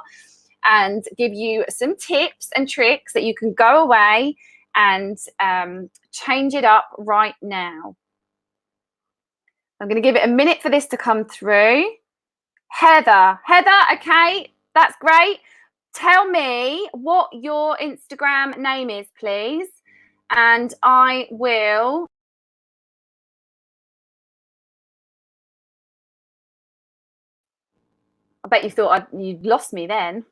and give you some tips and tricks that you can go away and change it up right now. I'm going to give it a minute for this to come through. Heather, okay, that's great. Tell me what your Instagram name is, please, and I will. I bet you thought you'd lost me then.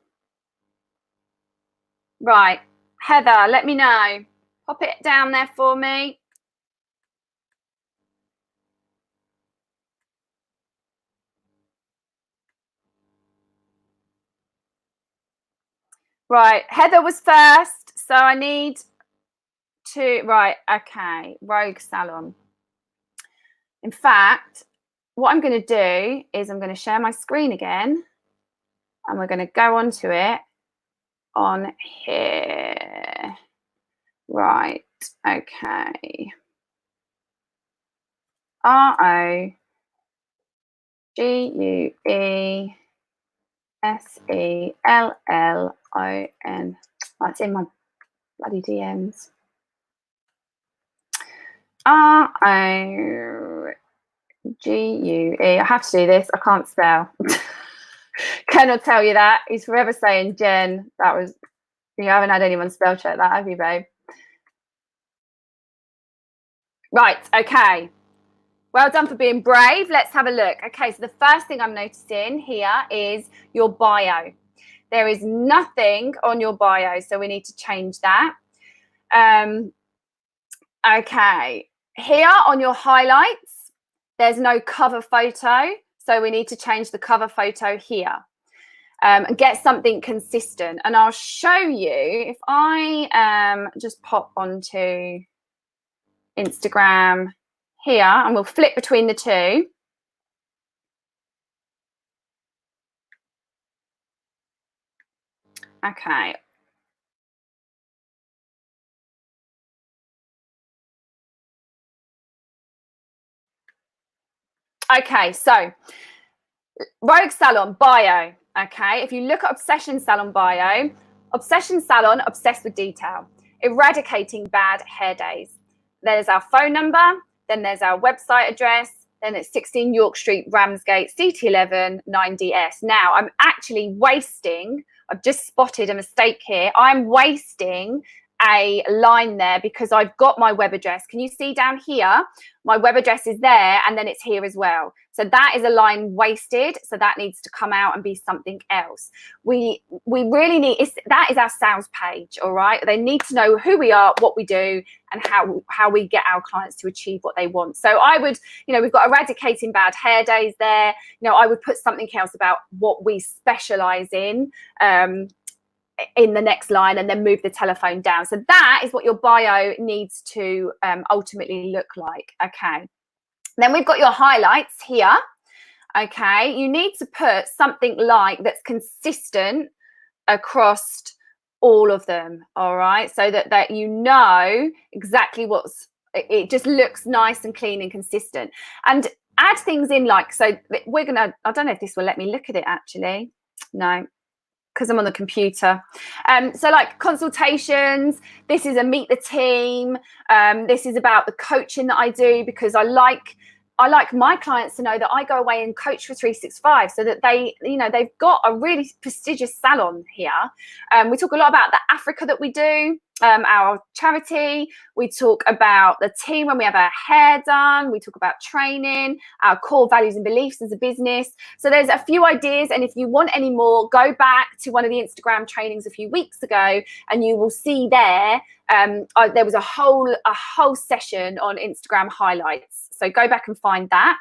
Right, Heather, let me know. Pop it down there for me. Right, Heather was first, so I need to, right, okay, Rogue Salon. In fact, what I'm going to do is I'm going to share my screen again, and we're going to go onto it on here. Right, okay. ROGUESELLON. That's in my bloody DMs. ROGUE. I have to do this. I can't spell. Cannot tell you that. He's forever saying, Jen, that was, you haven't had anyone spell check that, have you, babe? Right, okay. Well done for being brave. Let's have a look. Okay, so the first thing I'm noticing here is your bio. There is nothing on your bio, so we need to change that. Okay, here on your highlights, there's no cover photo, so we need to change the cover photo here. And get something consistent. And I'll show you if I just pop onto Instagram here, and we'll flip between the two. Okay. Okay, so Rogue Salon bio. Okay, if you look at Obsession Salon bio, Obsession Salon, obsessed with detail, eradicating bad hair days. There's our phone number, then there's our website address, then it's 16 York Street, Ramsgate, CT11 9DS. Now, I'm actually wasting, I've just spotted a mistake here. I'm wasting a line there because I've got my web address. Can you see down here? My web address is there, and then it's here as well. So that is a line wasted. So that needs to come out and be something else. We really need, that is our sales page, all right? They need to know who we are, what we do, and how we get our clients to achieve what they want. So I would, we've got eradicating bad hair days there. I would put something else about what we specialize in the next line, and then move the telephone down. So that is what your bio needs to ultimately look like. Okay. Then we've got your highlights here. Okay. You need to put something like that's consistent across all of them. All right. So that you know exactly it just looks nice and clean and consistent. And add things in like, so we're going to, I don't know if this will let me look at it actually. No, because I'm on the computer. So like consultations, this is a meet the team. This is about the coaching that I do, because I like my clients to know that I go away and coach for 365, so that they've got a really prestigious salon here. We talk a lot about the Africa that we do, our charity. We talk about the team when we have our hair done. We talk about training, our core values and beliefs as a business. So there's a few ideas, and if you want any more, go back to one of the Instagram trainings a few weeks ago, and you will see there there was a whole session on Instagram highlights. So go back and find that.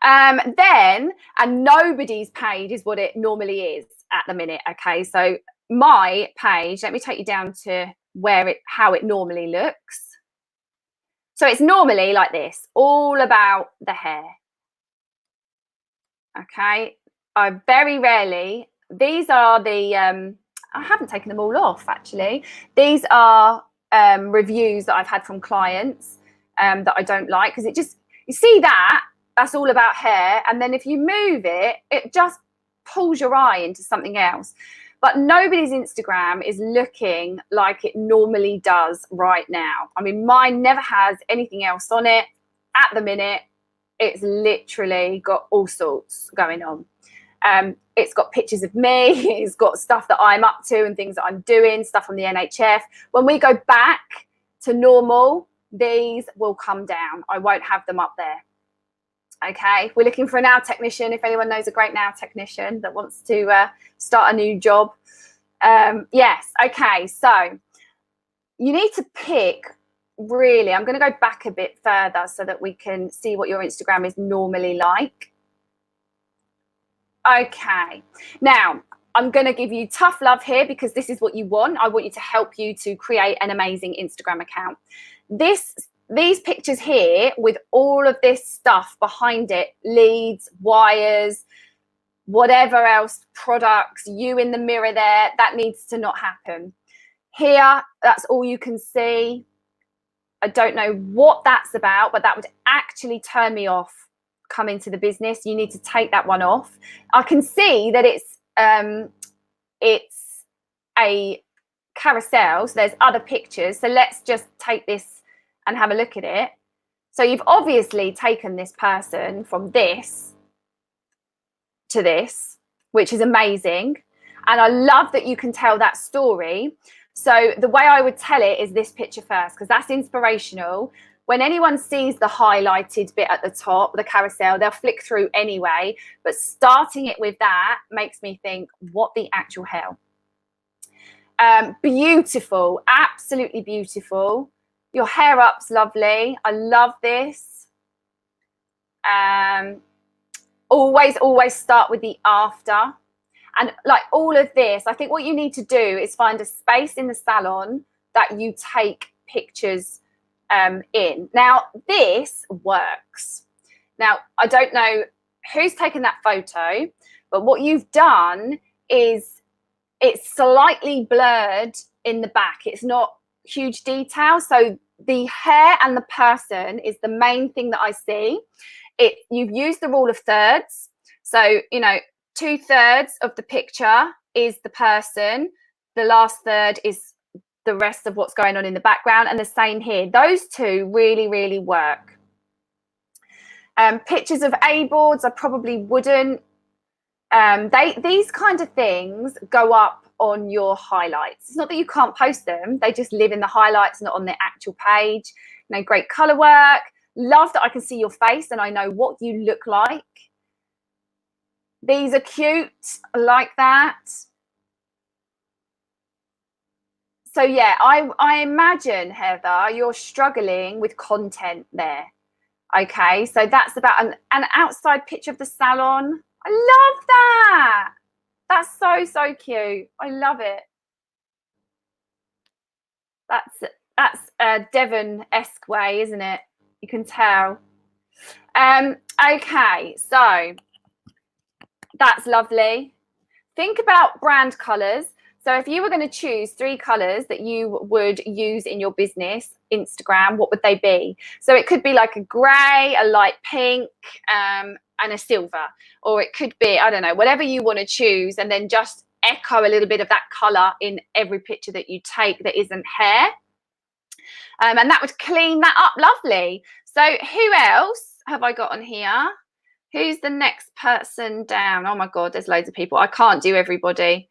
Then, and nobody's page is what it normally is at the minute. Okay, so my page, let me take you down to how it normally looks. So it's normally like this, all about the hair. Okay, I very rarely, these are the I haven't taken them all off actually. These are reviews that I've had from clients that I don't like, because you see that's all about hair, and then if you move it, it just pulls your eye into something else. But nobody's Instagram is looking like it normally does right now. I mean, mine never has anything else on it at the minute. It's literally got all sorts going on. It's got pictures of me. It's got stuff that I'm up to and things that I'm doing, stuff on the NHF. When we go back to normal, these will come down. I won't have them up there. Okay, we're looking for a nail technician. If anyone knows a great nail technician that wants to start a new job, Yes. Okay. So you need to pick, really, I'm going to go back a bit further so that we can see what your Instagram is normally like. Okay. Now, I'm going to give you tough love here because this is what you want. I want you to help you to create an amazing Instagram account. These pictures here with all of this stuff behind it, leads, wires, whatever else, products, you in the mirror there, that needs to not happen. Here, that's all you can see. I don't know what that's about, but that would actually turn me off coming to the business. You need to take that one off. I can see that it's a carousel, so there's other pictures. So let's just take this and have a look at it. So you've obviously taken this person from this to this, which is amazing. And I love that you can tell that story. So the way I would tell it is this picture first, because that's inspirational. When anyone sees the highlighted bit at the top, the carousel, they'll flick through anyway. But starting it with that makes me think, what the actual hell? Beautiful, absolutely beautiful. Your hair up's lovely. I love this. Always start with the after. And like all of this, I think what you need to do is find a space in the salon that you take pictures in. Now, this works. Now, I don't know who's taken that photo, but what you've done is it's slightly blurred in the back. It's not huge detail. So the hair and the person is the main thing that I see. You've used the rule of thirds. So, 2/3 of the picture is the person. The last third is the rest of what's going on in the background, and the same here. Those two really, really work. Pictures of A-boards, I probably wouldn't. These kind of things go up on your highlights. It's not that you can't post them. They just live in the highlights, not on the actual page. Great color work. Love that I can see your face and I know what you look like. These are cute. I like that. So yeah, I imagine, Heather, you're struggling with content there. Okay, so that's about an outside picture of the salon. I love that. That's so cute. I love it. That's a Devon-esque way, isn't it? You can tell. Okay, so that's lovely. Think about brand colors. So if you were going to choose 3 colors that you would use in your business Instagram, what would they be? So it could be like a gray, a light pink, and a silver, or it could be, I don't know, whatever you want to choose, and then just echo a little bit of that color in every picture that you take that isn't hair. And that would clean that up lovely. So who else have I got on here? Who's the next person down? Oh my God, there's loads of people. I can't do everybody.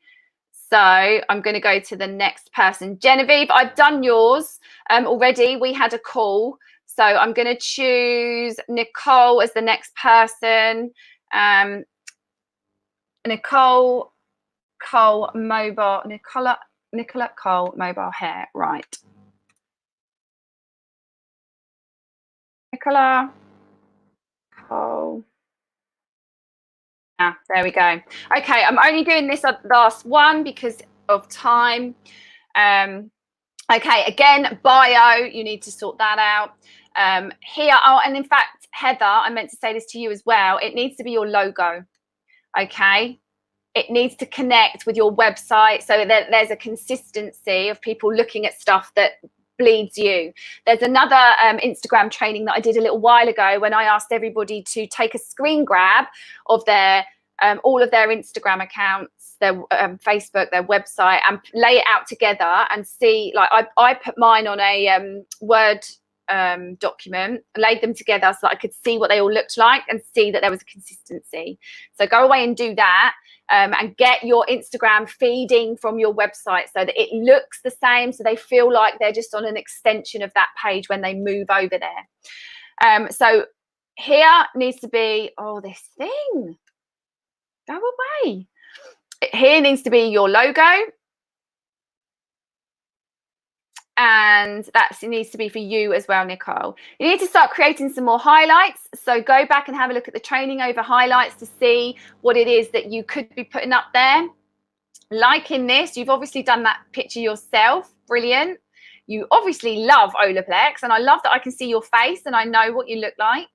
So I'm going to go to the next person. Genevieve, I've done yours already. We had a call. So I'm going to choose Nicole as the next person. Nicole Cole Mobile. Nicola Cole Mobile Hair. Right. Nicola Cole. Ah, there we go. Okay, I'm only doing this last one because of time. Okay, again, bio, you need to sort that out. Here, and in fact, Heather, I meant to say this to you as well. It needs to be your logo. Okay, it needs to connect with your website so that there's a consistency of people looking at stuff that bleeds you. There's another Instagram training that I did a little while ago when I asked everybody to take a screen grab of their all of their Instagram accounts, their Facebook, their website, and lay it out together and see. Like I put mine on a Word document, laid them together so that I could see what they all looked like and see that there was a consistency. So go away and do that. And get your Instagram feeding from your website so that it looks the same, so they feel like they're just on an extension of that page when they move over there. So here needs to be, oh, this thing, go away. Here needs to be your logo. And that needs to be for you as well, Nicole. You need to start creating some more highlights. So go back and have a look at the training over highlights to see what it is that you could be putting up there. Like in this, you've obviously done that picture yourself. Brilliant. You obviously love Olaplex, and I love that I can see your face and I know what you look like.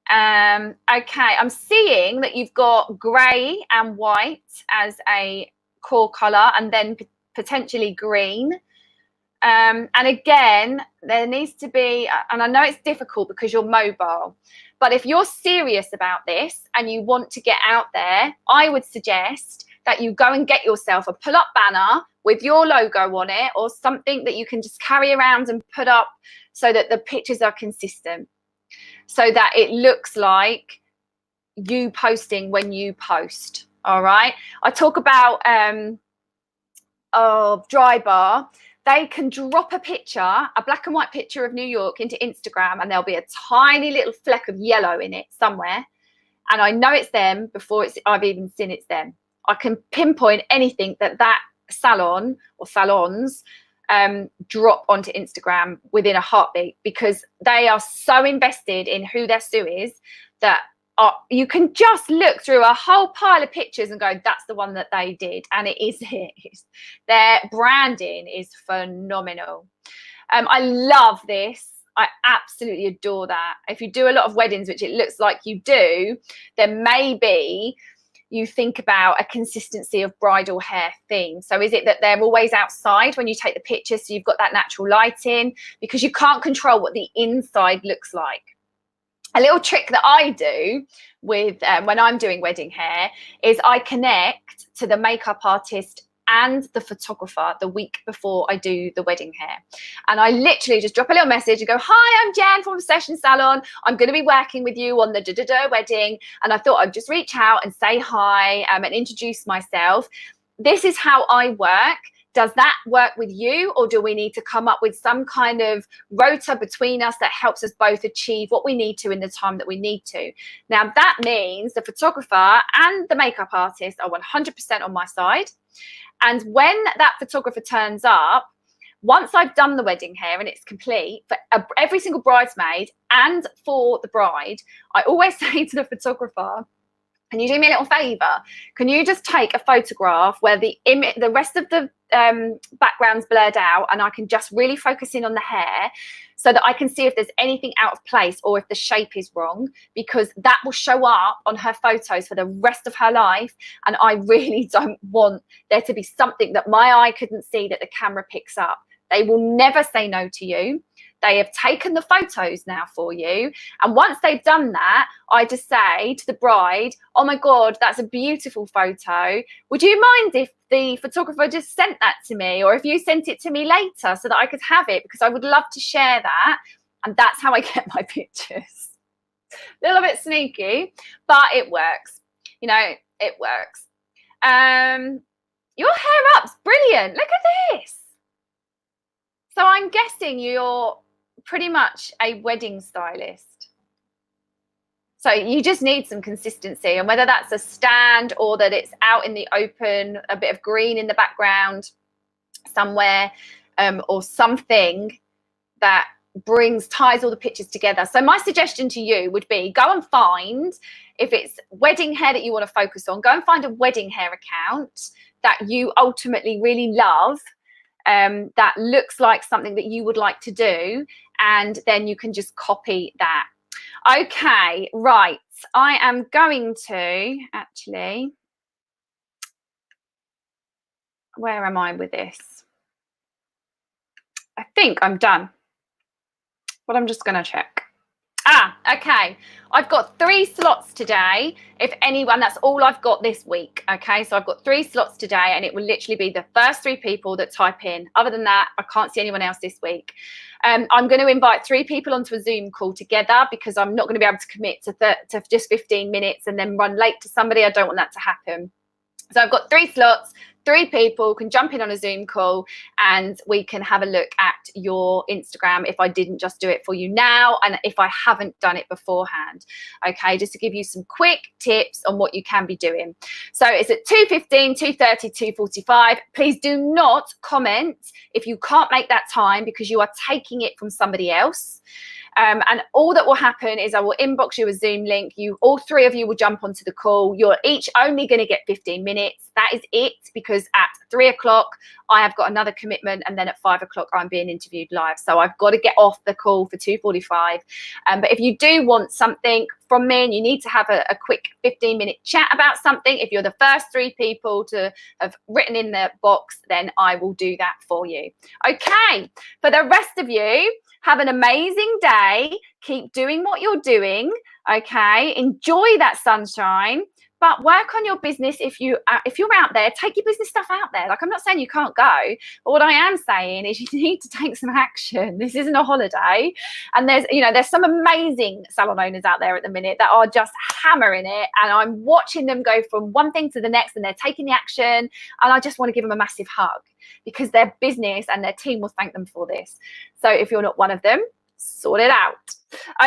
Okay, I'm seeing that you've got grey and white as a core colour, and then potentially green. And again, there needs to be, and I know it's difficult because you're mobile, but if you're serious about this and you want to get out there, I would suggest that you go and get yourself a pull-up banner with your logo on it, or something that you can just carry around and put up so that the pictures are consistent, so that it looks like you posting when you post. All right. I talk about Dry Bar. They can drop a picture, a black and white picture of New York, into Instagram, and there'll be a tiny little fleck of yellow in it somewhere. And I know it's them before I've even seen it's them. I can pinpoint anything that salon or salons drop onto Instagram within a heartbeat, because they are so invested in who their Sue is that you can just look through a whole pile of pictures and go, that's the one that they did. And it is it. Their branding is phenomenal. I love this. I absolutely adore that. If you do a lot of weddings, which it looks like you do, then maybe you think about a consistency of bridal hair theme. So is it that they're always outside when you take the pictures, so you've got that natural lighting, because you can't control what the inside looks like. A little trick that I do with when I'm doing wedding hair is I connect to the makeup artist and the photographer the week before I do the wedding hair. And I literally just drop a little message and go, hi, I'm Jen from Session Salon. I'm going to be working with you on the wedding. And I thought I'd just reach out and say hi and introduce myself. This is how I work. Does that work with you, or do we need to come up with some kind of rota between us that helps us both achieve what we need to in the time that we need to? Now, that means the photographer and the makeup artist are 100% on my side. And when that photographer turns up, once I've done the wedding hair and it's complete, for every single bridesmaid and for the bride, I always say to the photographer, can you do me a little favor? Can you just take a photograph where the rest of the background's blurred out, and I can just really focus in on the hair, so that I can see if there's anything out of place or if the shape is wrong, because that will show up on her photos for the rest of her life. And I really don't want there to be something that my eye couldn't see that the camera picks up. They will never say no to you. They have taken the photos now for you. And once they've done that, I just say to the bride, oh my God, that's a beautiful photo. Would you mind if the photographer just sent that to me, or if you sent it to me later so that I could have it, because I would love to share that. And that's how I get my pictures. A little bit sneaky, but it works. You know, it works. Your hair up's brilliant. Look at this. So I'm guessing you're pretty much a wedding stylist. So you just need some consistency, and whether that's a stand or that it's out in the open, a bit of green in the background somewhere, or something that ties all the pictures together. So my suggestion to you would be, go and find, if it's wedding hair that you want to focus on, go and find a wedding hair account that you ultimately really love, that looks like something that you would like to do, and then you can just copy that. Okay, right. I am going to actually, where am I with this? I think I'm done, but I'm just going to check. Okay. I've got 3 slots today. If anyone, that's all I've got this week. Okay, so I've got 3 slots today, and it will literally be the first 3 people that type in. Other than that, I can't see anyone else this week. I'm going to invite 3 people onto a Zoom call together, because I'm not going to be able to commit to just 15 minutes and then run late to somebody. I don't want that to happen. So I've got 3 slots, 3 people can jump in on a Zoom call and we can have a look at your Instagram if I didn't just do it for you now and if I haven't done it beforehand. Okay, just to give you some quick tips on what you can be doing. So it's at 2:15, 2:30, 2:45. Please do not comment if you can't make that time because you are taking it from somebody else. And all that will happen is I will inbox you a Zoom link. All 3 of you will jump onto the call. You're each only going to get 15 minutes. That is it, because at 3 o'clock, I have got another commitment. And then at 5 o'clock, I'm being interviewed live. So I've got to get off the call for 2:45. But if you do want something from me and you need to have a quick 15-minute chat about something, if you're the first 3 people to have written in the box, then I will do that for you. Okay, for the rest of you, have an amazing day. Keep doing what you're doing, okay? Enjoy that sunshine, but work on your business. If you're out there, take your business stuff out there. Like, I'm not saying you can't go, but what I am saying is you need to take some action. This isn't a holiday. And there's some amazing salon owners out there at the minute that are just hammering it. And I'm watching them go from one thing to the next and they're taking the action. And I just want to give them a massive hug because their business and their team will thank them for this. So if you're not one of them, sort it out.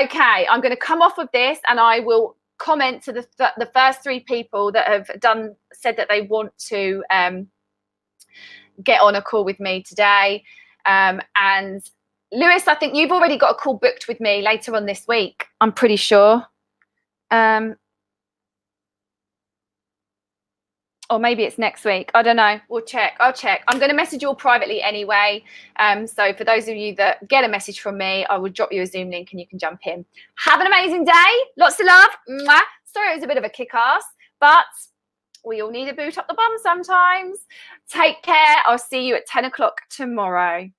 Okay, I'm going to come off of this and I will comment to the first 3 people that have said that they want to get on a call with me today. And Lewis, I think you've already got a call booked with me later on this week, I'm pretty sure. Or maybe it's next week. I don't know. We'll check. I'll check. I'm going to message you all privately anyway. So for those of you that get a message from me, I will drop you a Zoom link and you can jump in. Have an amazing day. Lots of love. Mwah. Sorry, it was a bit of a kick-ass, but we all need to boot up the bum sometimes. Take care. I'll see you at 10 o'clock tomorrow.